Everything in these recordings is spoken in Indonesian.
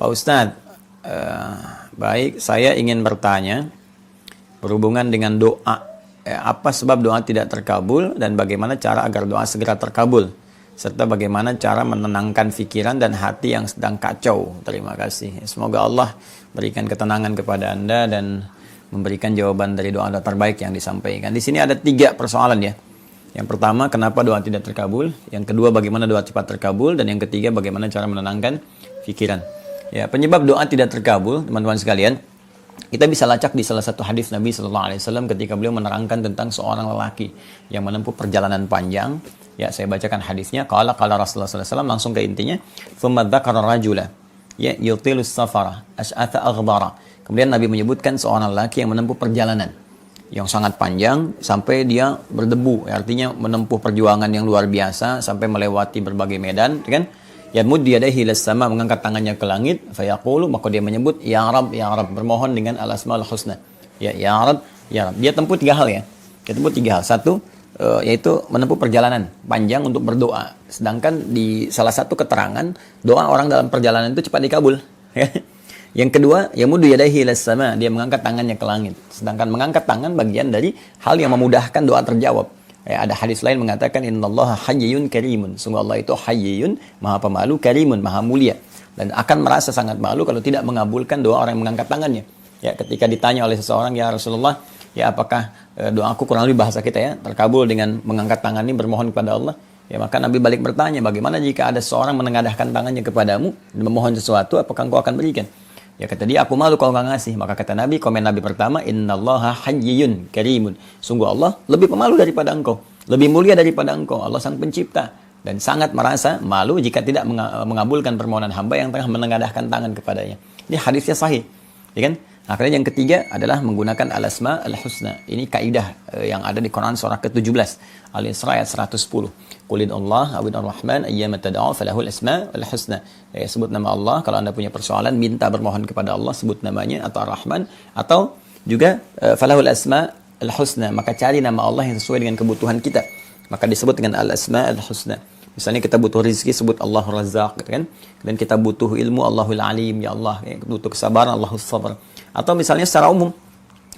Pak Ustadz, baik, saya ingin bertanya berhubungan dengan doa. Apa sebab doa tidak terkabul dan bagaimana cara agar doa segera terkabul? Serta bagaimana cara menenangkan pikiran dan hati yang sedang kacau. Terima kasih. Semoga Allah berikan ketenangan kepada Anda dan memberikan jawaban dari doa terbaik yang disampaikan. Di sini ada 3 persoalan ya. Yang pertama, kenapa doa tidak terkabul? Yang kedua, bagaimana doa cepat terkabul? Dan yang ketiga, bagaimana cara menenangkan pikiran. Ya, penyebab doa tidak terkabul, teman-teman sekalian, kita bisa lacak di salah satu hadis Nabi Sallallahu Alaihi Wasallam ketika beliau menerangkan tentang seorang lelaki yang menempuh perjalanan panjang. Ya, saya bacakan hadisnya. Qala Rasulullah Sallallahu Alaihi Wasallam, langsung ke intinya. Tsumma dzakara rajula ya yutilus safara as'atha aghdara. Kemudian Nabi menyebutkan seorang lelaki yang menempuh perjalanan yang sangat panjang sampai dia berdebu, artinya menempuh perjuangan yang luar biasa sampai melewati berbagai medan, kan? Yamud yadayhi ila sama, mengangkat tangannya ke langit, fayaqulu, maka dia menyebut ya Rab, bermohon dengan al-asmaul husna. Ya Rab, ya Rab. Dia tempuh 3 hal ya. Dia tempuh 3 hal. Satu, yaitu menempuh perjalanan panjang untuk berdoa. Sedangkan di salah satu keterangan, doa orang dalam perjalanan itu cepat dikabul. Yang kedua, yamudu yadayhi ila sama, dia mengangkat tangannya ke langit. Sedangkan mengangkat tangan bagian dari hal yang memudahkan doa terjawab. Ada hadis lain mengatakan innallaha hayyun karimun. Sungguh Allah itu hayyun, maha pemalu, karimun, maha mulia. Dan akan merasa sangat malu kalau tidak mengabulkan doa orang yang mengangkat tangannya. Ya, ketika ditanya oleh seseorang, ya Rasulullah, ya apakah doaku, kurang lebih bahasa kita ya, terkabul dengan mengangkat tangan ini bermohon kepada Allah? Ya, maka Nabi balik bertanya, bagaimana jika ada seorang menengadahkan tangannya kepadamu dan memohon sesuatu, apakah engkau akan berikan? Ya, kata dia, aku malu kalau nggak ngasih. Maka kata Nabi, komen Nabi pertama, innallaha hayyun karimun. Sungguh Allah lebih pemalu daripada engkau, lebih mulia daripada engkau. Allah sang pencipta dan sangat merasa malu jika tidak mengabulkan permohonan hamba yang tengah menengadahkan tangan kepadanya. Ini hadisnya sahih, ya kan? Akhirnya yang ketiga adalah menggunakan al-asma al-husna. Ini kaidah yang ada di Quran surah ke-17, Al-Isra ayat 110. Qulid Allah awid ar-Rahman ayyama tad'u falahul asma al-husna. Sebut nama Allah kalau Anda punya persoalan, minta bermohon kepada Allah, sebut namanya, atau Ar-Rahman, atau juga falahul asma al-husna, maka cari nama Allah yang sesuai dengan kebutuhan kita. Maka disebut dengan al-asma al-husna. Misalnya kita butuh rezeki, sebut Allahur Razzaq, gitu kan? Dan kita butuh ilmu, Allahul Alim, ya Allah. Ya, butuh kesabaran, Allahus Sabar. Atau misalnya secara umum,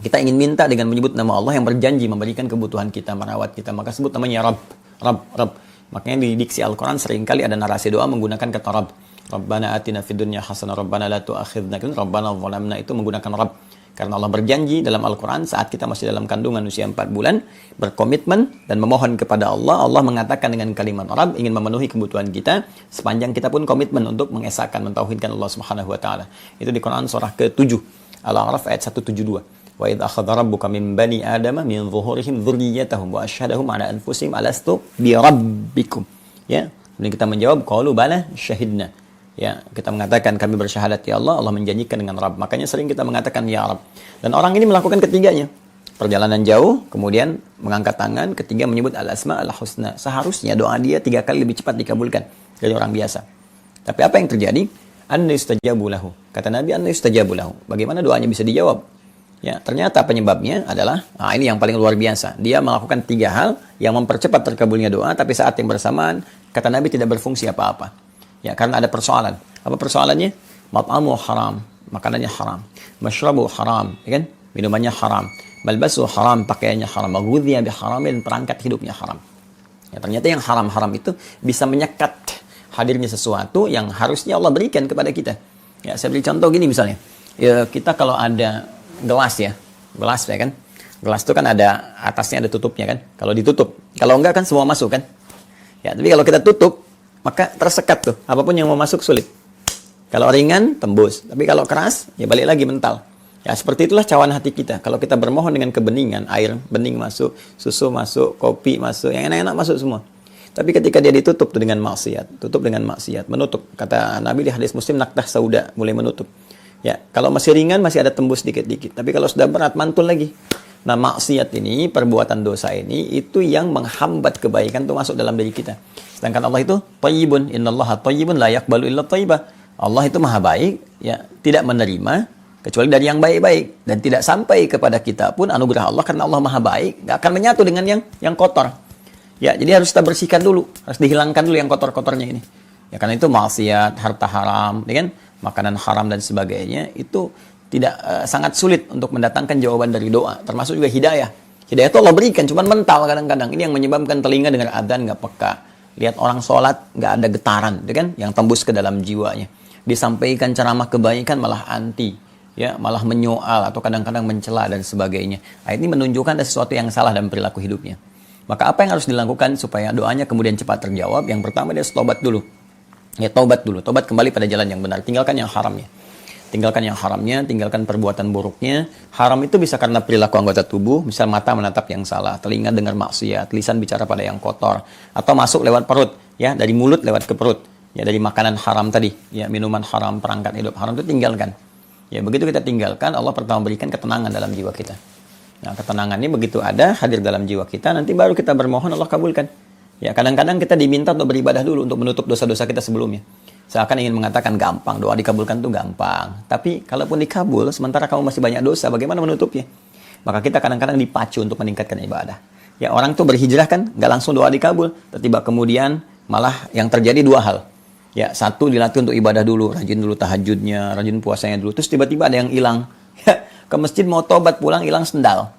kita ingin minta dengan menyebut nama Allah yang berjanji memberikan kebutuhan kita, merawat kita, maka sebut namanya Rabb. Makanya di diksi Al-Quran seringkali ada narasi doa menggunakan kata Rabb. Rabbana atina fid dunya hasanah, Rabbana la tu'akhidna, Rabbana zalamna, itu menggunakan Rabb. Karena Allah berjanji dalam Al-Quran saat kita masih dalam kandungan usia 4 bulan, berkomitmen dan memohon kepada Allah, Allah mengatakan dengan kalimat Rabb, ingin memenuhi kebutuhan kita, sepanjang kita pun komitmen untuk mengesahkan, mentauhidkan Allah Subhanahu wa Ta'ala. Itu di Quran surah ke-7, Al-A'raf ayat 172. Wa idh akhadha rabbuka min bani adama min zuhurihim dzurriyyatahum wa asyhadahum ala anfusihim alastu bi rabbikum. Ya, kemudian kita menjawab qalu bala syahidna. Ya, kita mengatakan kami bersyahadat ya Allah, Allah menjanjikan dengan Rabb. Makanya sering kita mengatakan ya Rabb. Dan orang ini melakukan ketiganya. Perjalanan jauh, kemudian mengangkat tangan, ketiga menyebut al-asma al-husna. Seharusnya doa dia 3 kali lebih cepat dikabulkan dari orang biasa. Tapi apa yang terjadi? Anna yustajabu lahu. Kata Nabi, anna yustajabu lahu. Bagaimana doanya bisa dijawab? Ya, ternyata penyebabnya adalah, ini yang paling luar biasa. Dia melakukan 3 hal yang mempercepat terkabulnya doa, tapi saat yang bersamaan, kata Nabi tidak berfungsi apa-apa. Ya, karena ada persoalan. Apa persoalannya? Mat'amu haram, makanannya haram. Mashrabu haram, ya kan? Minumannya haram. Malbasu haram, pakaiannya haram. Maghudhiya biharamin, perangkat hidupnya haram. Ya, ternyata yang haram-haram itu bisa menyekat hadirnya sesuatu yang harusnya Allah berikan kepada kita. Ya, saya beri contoh gini misalnya. Ya, kita kalau ada gelas ya. Gelas ya kan? Gelas itu kan ada atasnya, ada tutupnya kan? Kalau ditutup. Kalau enggak kan semua masuk kan? Ya, tapi kalau kita tutup, maka tersekat tuh, apapun yang mau masuk sulit. Kalau ringan, tembus. Tapi kalau keras, ya balik lagi mental. Ya, seperti itulah cawan hati kita. Kalau kita bermohon dengan kebeningan, air bening masuk, susu masuk, kopi masuk, yang enak-enak masuk semua. Tapi ketika dia ditutup tuh dengan maksiat, menutup. Kata Nabi di hadis Muslim, naktah sauda, mulai menutup. Ya, kalau masih ringan, masih ada tembus dikit-dikit. Tapi kalau sudah berat, mantul lagi. Nah, maksiat ini, perbuatan dosa ini, itu yang menghambat kebaikan itu masuk dalam diri kita. Sedangkan Allah itu thayyibun, innallaha thayyibun la yaqbalu illa thayyibah. Allah itu maha baik, ya, tidak menerima kecuali dari yang baik-baik, dan tidak sampai kepada kita pun anugerah Allah karena Allah maha baik, nggak akan menyatu dengan yang kotor. Ya, jadi harus kita bersihkan dulu, harus dihilangkan dulu yang kotor-kotornya ini. Ya, karena itu maksiat, harta haram, ya kan? makanan haram dan sebagainya, itu tidak sangat sulit untuk mendatangkan jawaban dari doa. Termasuk juga hidayah. Hidayah itu Allah berikan, cuman mental kadang-kadang. Ini yang menyebabkan telinga dengar adzan nggak peka. Lihat orang sholat nggak ada getaran, gitu kan? Yang tembus ke dalam jiwanya. Disampaikan ceramah kebaikan malah anti, ya, malah menyoal atau kadang-kadang mencela dan sebagainya. Nah, ini menunjukkan ada sesuatu yang salah dalam perilaku hidupnya. Maka apa yang harus dilakukan supaya doanya kemudian cepat terjawab? Yang pertama dia tobat dulu. Ya, tobat dulu. Tobat kembali pada jalan yang benar. Tinggalkan yang haramnya. Tinggalkan yang haramnya, tinggalkan perbuatan buruknya. Haram itu bisa karena perilaku anggota tubuh, misal mata menatap yang salah, telinga dengar maksiat, lisan bicara pada yang kotor, atau masuk lewat perut, ya, dari mulut lewat ke perut, ya, dari makanan haram tadi, ya, minuman haram, perangkat hidup haram itu tinggalkan. Ya, begitu kita tinggalkan, Allah pertama berikan ketenangan dalam jiwa kita. Nah, ketenangan ini begitu ada, hadir dalam jiwa kita, nanti baru kita bermohon, Allah kabulkan. Ya, kadang-kadang kita diminta untuk beribadah dulu, untuk menutup dosa-dosa kita sebelumnya. Seakan ingin mengatakan gampang, doa dikabulkan itu gampang. Tapi kalaupun dikabul, sementara kamu masih banyak dosa, bagaimana menutupnya? Maka kita kadang-kadang dipacu untuk meningkatkan ibadah. Ya, orang tuh berhijrah kan, nggak langsung doa dikabul. Tiba-tiba kemudian malah yang terjadi dua hal. Ya, satu dilatih untuk ibadah dulu, rajin dulu tahajudnya, rajin puasanya dulu. Terus tiba-tiba ada yang hilang. Ya, ke masjid mau tobat pulang hilang sendal.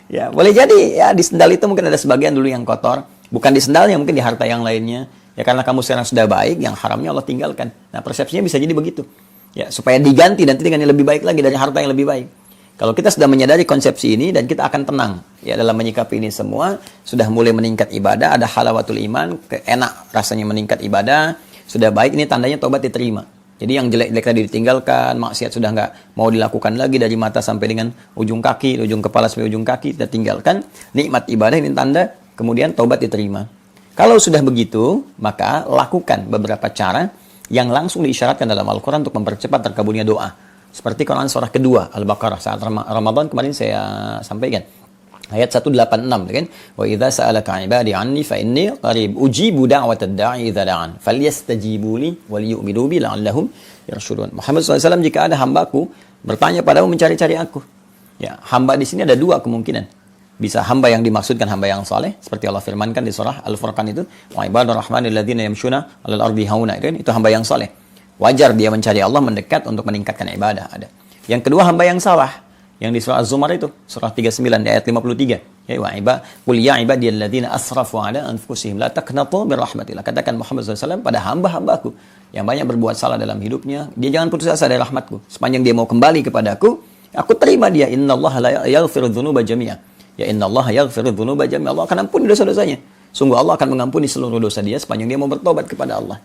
Ya, boleh jadi ya di sendal itu mungkin ada sebagian dulu yang kotor. Bukan di sendalnya, mungkin di harta yang lainnya. Ya, karena kamu sekarang sudah baik, yang haramnya Allah tinggalkan. Nah, persepsinya bisa jadi begitu. Ya, supaya diganti nanti dengan yang lebih baik lagi, dari harta yang lebih baik. Kalau kita sudah menyadari konsepsi ini, dan kita akan tenang ya dalam menyikapi ini semua, sudah mulai meningkat ibadah, ada halawatul iman, enak rasanya meningkat ibadah, sudah baik, ini tandanya tobat diterima. Jadi yang jelek-jelek tadi ditinggalkan, maksiat sudah nggak mau dilakukan lagi dari mata sampai dengan ujung kaki, ujung kepala sampai ujung kaki, kita tinggalkan. Nikmat ibadah ini tanda kemudian tobat diterima. Kalau sudah begitu, maka lakukan beberapa cara yang langsung diisyaratkan dalam Al-Quran untuk mempercepat terkabulnya doa. Seperti Quran surah kedua, Al-Baqarah, saat Ramadan kemarin saya sampaikan. Ayat 186, kan? Wa idza sa'alaka 'ibadi 'anni fa inni qarib ujibu da'watad da'i idza da'an falyastajibu li wal yu'minu bi la'allahum yarshudun. Muhammad SAW, jika ada hambaku bertanya padamu mencari-cari aku. Ya, hamba di sini ada dua kemungkinan. Bisa hamba yang dimaksudkan hamba yang saleh, seperti Allah firmankan di surah Al-Furqan itu, wa ibadur rahmanil ladzina yamshuna 'alal ardi hauna, itu hamba yang saleh. Wajar dia mencari Allah, mendekat untuk meningkatkan ibadah. Ada. Yang kedua hamba yang salah, yang di surah Az-Zumar itu, surah 39 di ayat 53. Ya, wa qul ya ibadiyalladzina asrafu 'ala anfusihim la taqnatu bir rahmatillah. Katakan Muhammad SAW pada hamba-hambaku yang banyak berbuat salah dalam hidupnya, dia jangan putus asa dari rahmatku. Sepanjang dia mau kembali kepadaku, aku terima dia. Innallaha la yaghfiru dzunuba jami'a. Ya, innallaha yaghfiru dzunuba jami'a. Allah akan ampuni dosa-dosanya. Sungguh Allah akan mengampuni seluruh dosa dia sepanjang dia mau bertobat kepada Allah.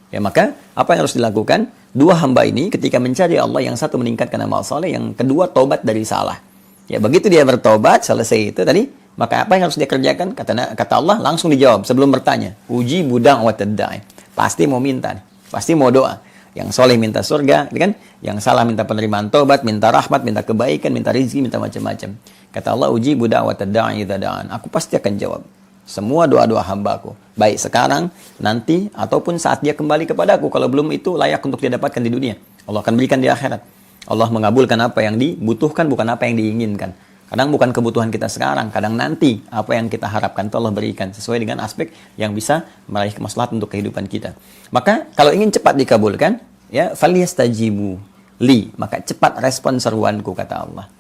Ya, maka apa yang harus dilakukan? Dua hamba ini ketika mencari Allah, yang satu meningkatkan amal saleh, yang kedua tobat dari salah. Ya, begitu dia bertobat, selesai itu tadi, maka apa yang harus dia kerjakan? Kata Allah langsung dijawab sebelum bertanya. Uji budang watad da'i. Pasti mau minta, pasti mau doa. Yang soleh minta surga, kan? Yang salah minta penerimaan tobat, minta rahmat, minta kebaikan, minta rezeki, minta macam-macam. Kata Allah, uji budak wa tadda'i idza da'an. Aku pasti akan jawab semua doa-doa hambaku, baik sekarang, nanti, ataupun saat dia kembali kepadaku. Kalau belum itu layak untuk dia dapatkan di dunia, Allah akan berikan di akhirat. Allah mengabulkan apa yang dibutuhkan, bukan apa yang diinginkan. Kadang bukan kebutuhan kita sekarang, kadang nanti apa yang kita harapkan itu Allah berikan sesuai dengan aspek yang bisa meraih kemaslahatan untuk kehidupan kita. Maka kalau ingin cepat dikabulkan, ya falyastajibu li, maka cepat respon seruanku, kata Allah.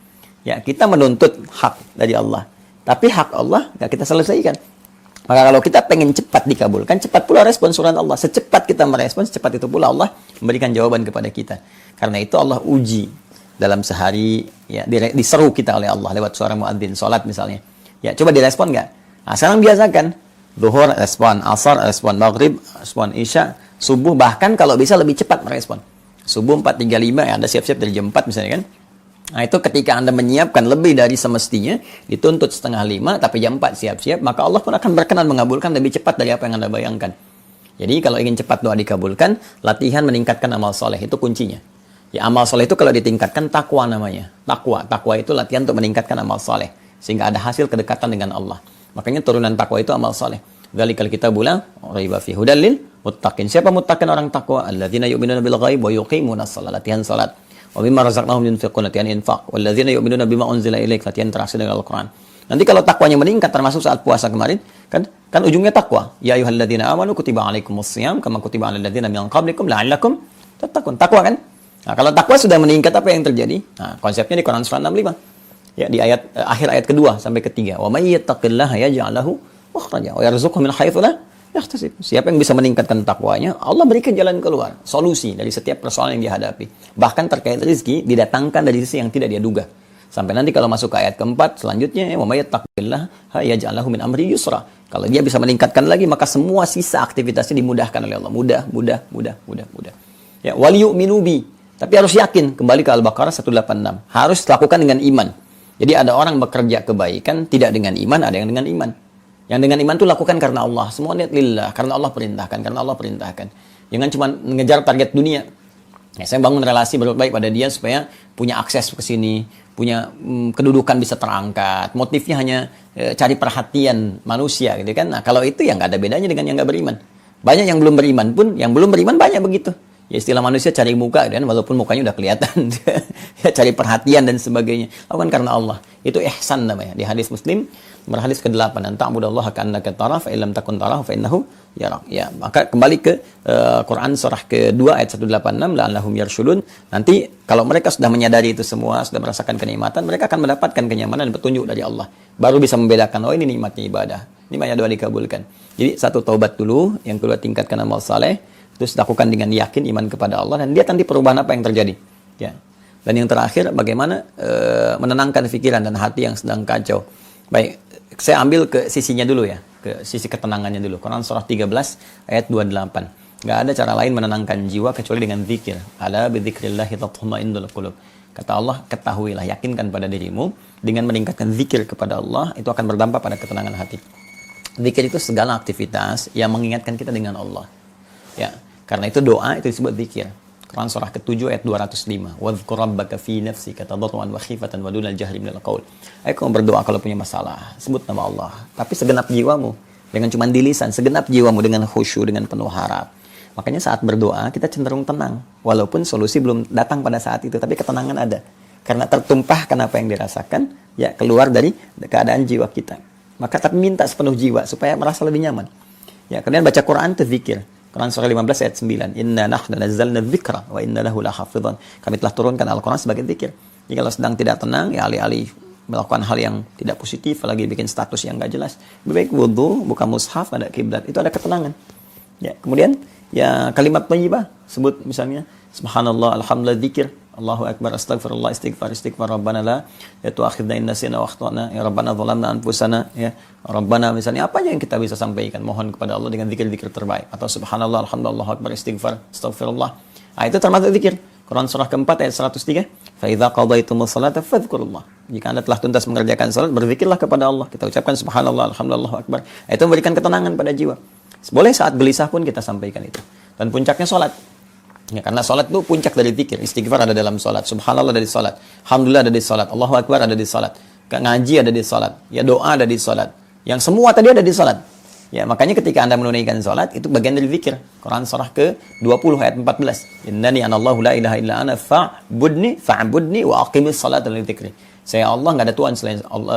Ya, kita menuntut hak dari Allah, tapi hak Allah nggak kita selesaikan. Maka kalau kita pengen cepat dikabulkan, cepat pula respon suruhan Allah. Secepat kita merespon, secepat itu pula Allah memberikan jawaban kepada kita. Karena itu Allah uji dalam sehari, ya, diseru kita oleh Allah lewat suara muadzin salat misalnya. Ya, coba direspon nggak? Nah, sekarang biasakan. Zuhur respon, asar respon, maghrib respon, isya, subuh, bahkan kalau bisa lebih cepat merespon. Subuh 4.35, ya, Anda siap-siap dari jam 4 misalnya kan. Nah, itu ketika Anda menyiapkan lebih dari semestinya, dituntut 4:30, tapi jam 4 siap-siap, maka Allah pun akan berkenan mengabulkan lebih cepat dari apa yang Anda bayangkan. Jadi kalau ingin cepat doa dikabulkan, latihan meningkatkan amal soleh, itu kuncinya. Ya, amal soleh itu kalau ditingkatkan takwa namanya. Takwa itu latihan untuk meningkatkan amal soleh, sehingga ada hasil kedekatan dengan Allah. Makanya turunan takwa itu amal soleh. Dzalikal kitabula raiba fi hudal lil muttaqin. Siapa muttaqin? Orang takwa. Alladzina yu'minuna bil ghaib wa yuqimunas shalah, latihan salat. Wa mimma razaqnahum yunfiqun, latihan infak. Walladzina yu'minuna bima unzila ilaik, latihan interaksi dengan Al-Qur'an. Nanti kalau takwanya meningkat, termasuk saat puasa kemarin, kan ujungnya takwa. Ya ayyuhalladzina amanu kutiba alaikumus shiyam kama kutiba alal ladzina min qablikum la'allakum Tattaqun, takwa kan? Nah, kalau takwa sudah meningkat apa yang terjadi? Nah, konsepnya di Quran surah 65. Ya, di ayat akhir ayat kedua sampai ketiga. Wa may yattaqillaha yaj'al lahu makhraja wa yarzuqhu min haitsu la yahtasib. Siapa yang bisa meningkatkan takwanya, Allah berikan jalan keluar, solusi dari setiap persoalan yang dihadapi. Bahkan terkait rezeki didatangkan dari sisi yang tidak dia duga. Sampai nanti kalau masuk ke ayat keempat selanjutnya, wa may yattaqillaha yaj'al lahu min amri yusra. Kalau dia bisa meningkatkan lagi, maka semua sisa aktivitasnya dimudahkan oleh Allah. Mudah. Ya, wal yu'minu bi. Tapi harus yakin, kembali ke Al-Baqarah 186. Harus lakukan dengan iman. Jadi ada orang bekerja kebaikan tidak dengan iman, ada yang dengan iman. Yang dengan iman itu lakukan karena Allah. Semua niat lillah, karena Allah perintahkan. Jangan cuma mengejar target dunia. Ya, saya bangun relasi berbuat baik pada dia supaya punya akses ke sini, punya kedudukan bisa terangkat. Motifnya hanya cari perhatian manusia gitu kan. Nah, kalau itu ya nggak ada bedanya dengan yang nggak beriman. Banyak yang belum beriman pun, yang belum beriman banyak begitu. Ya istilah manusia cari muka kan, walaupun mukanya udah kelihatan. Ya, cari perhatian dan sebagainya. Lakukan karena Allah. Itu ihsan namanya. Di hadis Muslim, nomor hadis ke-8, "Ta'budallaha ka'annaka tarahu fa illam takun tarahu fa innahu yarak." Ya, maka kembali ke Quran surah ke-2 ayat 186, la'allahum yarshudun. Nanti kalau mereka sudah menyadari itu semua, sudah merasakan kenikmatan, mereka akan mendapatkan kenyamanan dan petunjuk dari Allah. Baru bisa membedakan, oh ini nikmatnya ibadah. Ini banyak doa dikabulkan. Jadi satu taubat dulu, yang kedua tingkatkan amal saleh, terus lakukan dengan yakin iman kepada Allah, dan lihat nanti perubahan apa yang terjadi. Ya. Dan yang terakhir, bagaimana menenangkan pikiran dan hati yang sedang kacau. Baik, saya ambil ke sisinya dulu ya, ke sisi ketenangannya dulu. Quran surah 13 ayat 28. Nggak ada cara lain menenangkan jiwa kecuali dengan zikir. Ala bidzikrillahi tatma'innul qulub. Kata Allah, ketahuilah, yakinkan pada dirimu dengan meningkatkan zikir kepada Allah, itu akan berdampak pada ketenangan hati. Zikir itu segala aktivitas yang mengingatkan kita dengan Allah. Ya, karena itu doa itu disebut zikir. Quran surah ke-7 ayat 205. Wadhkur rabbaka fi nafsika tadarruan wa khifatan wa dunal jahri minal qaul. Ayo kamu berdoa kalau punya masalah, sebut nama Allah. Tapi segenap jiwamu, jangan cuma di lisan, segenap jiwamu dengan khusyuk, dengan penuh harap. Makanya saat berdoa kita cenderung tenang, walaupun solusi belum datang pada saat itu, tapi ketenangan ada. Karena tertumpahkan apa yang dirasakan, ya keluar dari keadaan jiwa kita. Maka tapi minta sepenuh jiwa supaya merasa lebih nyaman. Ya, kemudian baca Quran itu zikir. Quran surah 15 ayat 9. Inna nahnu nazzalna dzikra wa inna lahu lahafidhan. Kami telah turunkan Al-Quran sebagai zikir. Jadi kalau sedang tidak tenang, ya alih-alih melakukan hal yang tidak positif, lagi bikin status yang enggak jelas, lebih baik wudu, buka mushaf, ada kiblat, itu ada ketenangan. Ya, kemudian ya kalimat thayyibah, sebut misalnya subhanallah, alhamdulillah, zikir, Allahu akbar, astagfirullah, istighfar, rabbana la tu'akhidna in nasina wa akhtana, ya rabbana zalamna anfusana, ya rabbana, misalnya apa yang kita bisa sampaikan, mohon kepada Allah dengan zikir-zikir terbaik, atau subhanallah, alhamdulillah, Allahu akbar, istighfar, astaghfirullah. Nah, itu termasuk zikir. Quran surah keempat ayat 103. Fa idza qadaytumus salata fadhkurullah. Jika Anda telah tuntas mengerjakan salat, berzikirlah kepada Allah. Kita ucapkan subhanallah, alhamdulillah, Allahu akbar. Itu memberikan ketenangan pada jiwa. Boleh saat gelisah pun kita sampaikan itu. Dan puncaknya salat. Ya, karena salat itu puncak dari zikir. Istighfar ada dalam salat, subhanallah ada di salat, alhamdulillah ada di salat, Allahu akbar ada di salat, ngaji ada di salat, ya doa ada di salat. Yang semua tadi ada di salat. Ya, makanya ketika Anda menunaikan salat itu bagian dari zikir. Quran surah ke-20 ayat 14. Innani anallahu la ilaha illa ana fa'budni wa aqimis salata li dzikri. Saya Allah, enggak ada Tuhan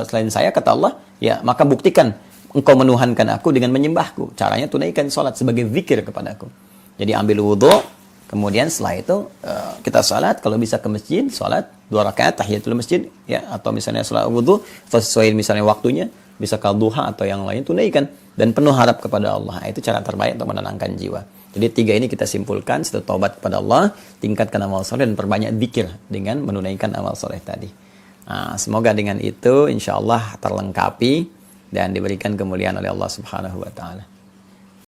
selain saya, kata Allah. Ya, maka buktikan engkau menuhankan aku dengan menyembahku. Caranya tunaikan salat sebagai zikir kepadaku. Jadi ambil wudu, kemudian setelah itu kita salat, kalau bisa ke masjid, salat 2 rakaat tahiyatul masjid, ya, atau misalnya salat wudu sesuai misalnya waktunya, bisa duha atau yang lain, tunaikan dan penuh harap kepada Allah. Itu cara terbaik untuk menenangkan jiwa. Jadi 3 ini kita simpulkan, setelah taubat kepada Allah, tingkatkan amal soleh dan perbanyak zikir dengan menunaikan amal soleh tadi. Nah, semoga dengan itu insya Allah terlengkapi dan diberikan kemuliaan oleh Allah Subhanahu wa taala.